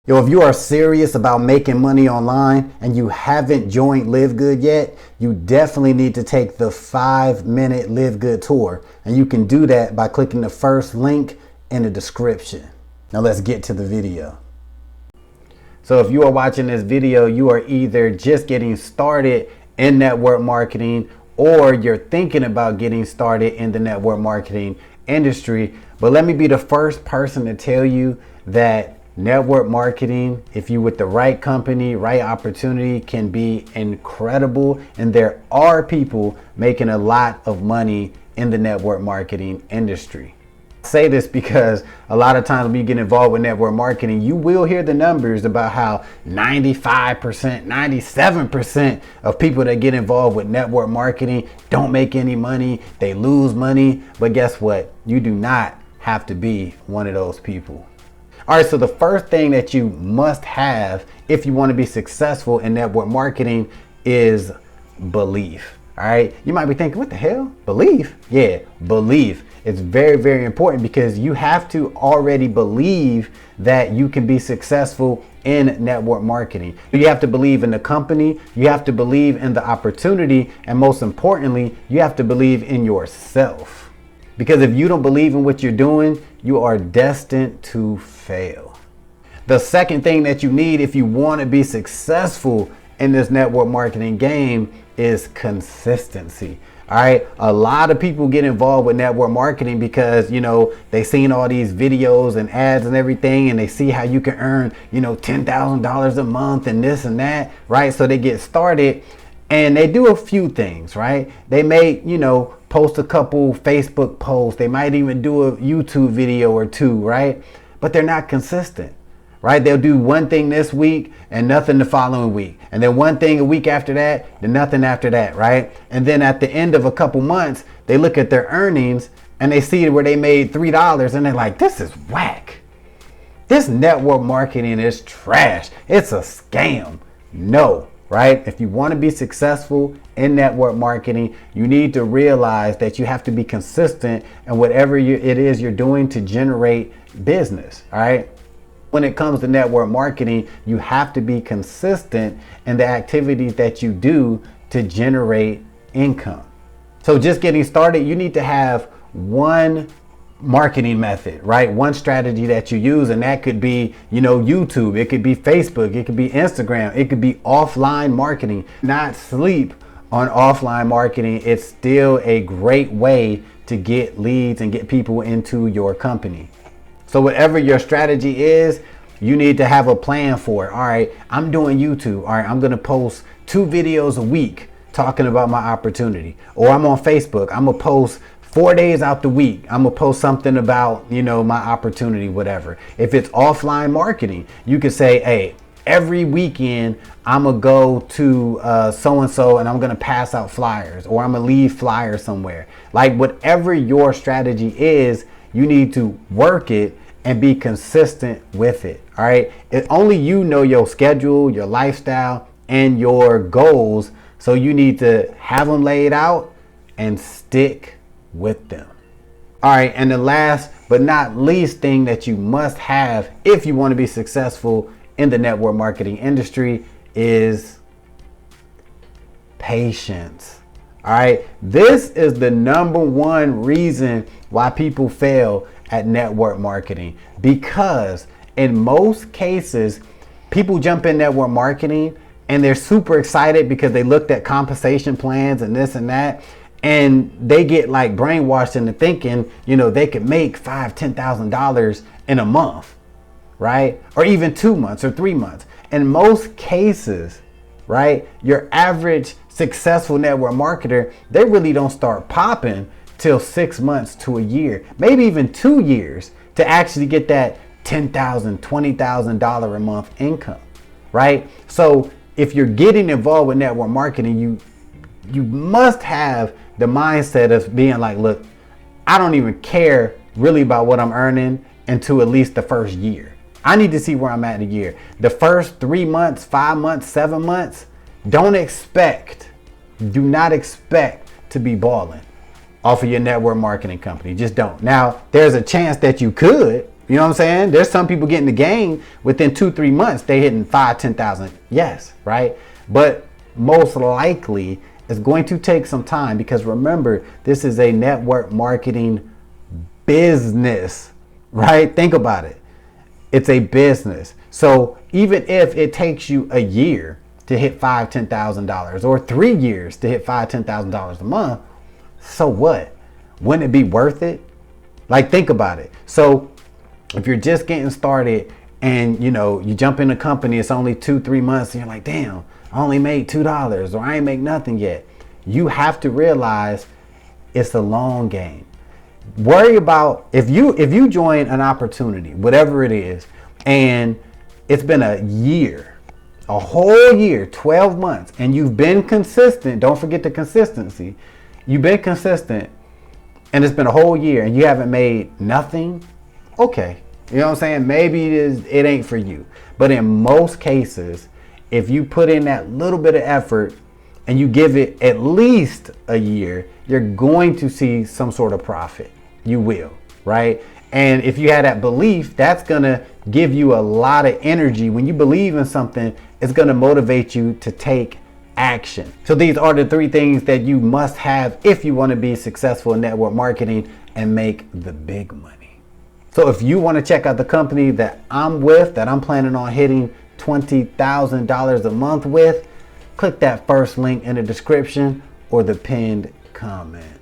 Yo, if you are serious about making money online and you haven't joined Live Good yet, you definitely need to take the 5-minute Live Good tour. And you can do that by clicking the first link in the description. Now let's get to the video. So if you are watching this video, you are either just getting started in network marketing or you're thinking about getting started in the network marketing industry. But let me be the first person to tell you that network marketing, if you with the right company, right opportunity, can be incredible. And there are people making a lot of money in the network marketing industry. I say this because a lot of times when you get involved with network marketing, you will hear the numbers about how 95%, 97% of people that get involved with network marketing don't make any money, they lose money. But guess what? You do not have to be one of those people. All right, so the first thing that you must have if you want to be successful in network marketing is belief. All right, you might be thinking, what the hell? Belief? Yeah, belief. It's very, very important because you have to already believe that you can be successful in network marketing. You have to believe in the company, you have to believe in the opportunity, and most importantly, you have to believe in yourself. Because if you don't believe in what you're doing, you are destined to fail. The second thing that you need if you want to be successful in this network marketing game is consistency. All right. A lot of people get involved with network marketing because, they seen all these videos and ads and everything, and they see how you can earn, $10,000 a month and this and that. Right. So they get started and they do a few things. Right. They may, post a couple Facebook posts. They might even do a YouTube video or two, right? But they're not consistent, right? They'll do one thing this week and nothing the following week. And then one thing a week after that, then nothing after that, right? And then at the end of a couple months, they look at their earnings and they see where they made $3 and they're like, this is whack. This network marketing is trash. It's a scam. No. Right? If you want to be successful in network marketing, you need to realize that you have to be consistent in whatever it is you're doing to generate business. All right. When it comes to network marketing, you have to be consistent in the activities that you do to generate income. So just getting started, you need to have one marketing method, right? One strategy that you use, and that could be, YouTube, it could be Facebook, it could be Instagram, it could be offline marketing. Not sleep on offline marketing. It's still a great way to get leads and get people into your company. So whatever your strategy is, you need to have a plan for it. All right, I'm doing YouTube. All right, I'm going to post 2 videos a week talking about my opportunity. Or I'm on Facebook. I'm going to post 4 days out the week. I'm going to post something about, my opportunity, whatever. If it's offline marketing, you can say, hey, every weekend I'm going to go to so-and-so and I'm going to pass out flyers, or I'm going to leave flyers somewhere. Like whatever your strategy is, you need to work it and be consistent with it. All right. Only you know your schedule, your lifestyle, and your goals. So you need to have them laid out and stick with them. All right, and the last but not least thing that you must have if you want to be successful in the network marketing industry is patience. All right, this is the number one reason why people fail at network marketing, because in most cases people jump in network marketing and they're super excited because they looked at compensation plans and this and that. And they get like brainwashed into thinking, they could make $5,000, $10,000 in a month, right? Or even 2 months or 3 months. In most cases, right, your average successful network marketer, they really don't start popping till 6 months to a year, maybe even 2 years to actually get that $10,000, $20,000 a month income, right? So if you're getting involved with network marketing, you must have the mindset of being like, look, I don't even care really about what I'm earning until at least the first year. I need to see where I'm at in a year. The first 3 months, 5 months, 7 months, do not expect to be balling off of your network marketing company. Just don't. Now, there's a chance that you could, You know what I'm saying? There's some people getting the game within 2-3 months. They hitting 5,000-10,000. Yes, right? But most likely it's going to take some time, because remember, this is a network marketing business, right? Think about it. It's a business. So even if it takes you a year to hit $5,000-10,000, or 3 years to hit $5,000-10,000 a month, so what? Wouldn't it be worth it? Like, think about it. So if you're just getting started and you jump in a company, it's only 2-3 months, and you're like, damn, I only made $2, or I ain't make nothing yet. You have to realize it's a long game. Worry about if you join an opportunity, whatever it is, and it's been a year, a whole year, 12 months, and you've been consistent. Don't forget the consistency. You've been consistent, and it's been a whole year, and you haven't made nothing. Okay, you know what I'm saying? Maybe it ain't for you. But in most cases, if you put in that little bit of effort and you give it at least a year, you're going to see some sort of profit. You will, right? And if you have that belief, that's going to give you a lot of energy. When you believe in something, it's going to motivate you to take action. So these are the 3 things that you must have if you want to be successful in network marketing and make the big money. So if you want to check out the company that I'm with, that I'm planning on hitting $20,000 a month with, click that first link in the description or the pinned comment.